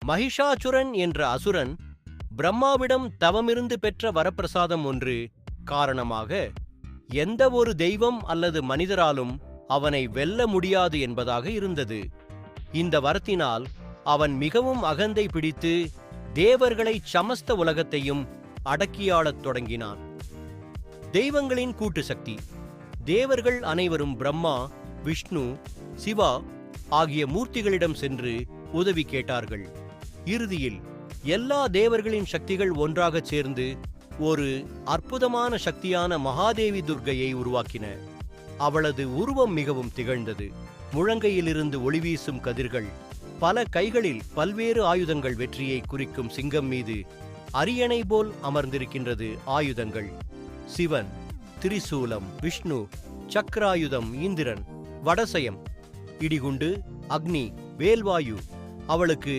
மகிஷாசுரன் என்ற அசுரன் பிரம்மாவிடம் தவமிருந்து பெற்ற வரப்பிரசாதம் ஒன்று காரணமாக எந்த ஒரு தெய்வம் அல்லது மனிதராலும் அவனை வெல்ல முடியாது என்பதாக இருந்தது. இந்த வரத்தினால் அவன் மிகவும் அகந்தை பிடித்து தேவர்களை சமஸ்த உலகத்தையும் அடக்கியாளத் தொடங்கினான். தெய்வங்களின் கூட்டு சக்தி. தேவர்கள் அனைவரும் பிரம்மா, விஷ்ணு, சிவா ஆகிய மூர்த்திகளிடம் சென்று உதவி கேட்டார்கள். இறுதியில் எல்லா தேவர்களின் சக்திகள் ஒன்றாகச் சேர்ந்து ஒரு அற்புதமான சக்தியான மகாதேவி துர்க்கையை உருவாக்கின. அவளது உருவம் மிகவும் திகழ்ந்தது. முழங்கையிலிருந்து ஒளிவீசும் கதிர்கள், பல கைகளில் பல்வேறு ஆயுதங்கள், வெற்றியை குறிக்கும் சிங்கம் மீது அரியணை போல் அமர்ந்திருக்கின்றது ஆயுதங்கள். சிவன், திரிசூலம், விஷ்ணு, சக்கராயுதம், இந்திரன், வடசயம், இடிகுண்டு, அக்னி, வேல்வாயு. அவளுக்கு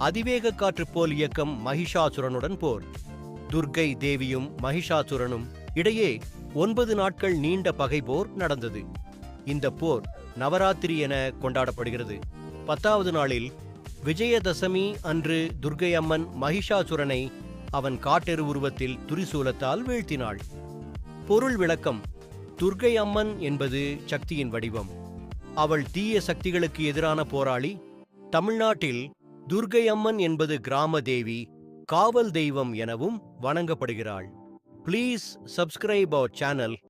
அதிவேக காற்று போல் இயக்கம். மகிஷாசுரனுடன் போர். துர்க்கை தேவியும் மகிஷாசுரனும் இடையே 9 நாட்கள் நீண்ட பகை போர் நடந்தது. இந்த போர் நவராத்திரி என கொண்டாடப்படுகிறது. 10வது நாளில் விஜயதசமி அன்று துர்க்கை அம்மன் மகிஷாசுரனை அவன் காட்டெரு உருவத்தில் துரிசூலத்தால் வீழ்த்தினாள். பொருள் விளக்கம். துர்க்கை அம்மன் என்பது சக்தியின் வடிவம். அவள் தீய சக்திகளுக்கு எதிரான போராளி. தமிழ்நாட்டில் துர்க்கை அம்மன் என்பது கிராம தேவி, காவல் தெய்வம் எனவும் வணங்கப்படுகிறாள். Please subscribe our channel.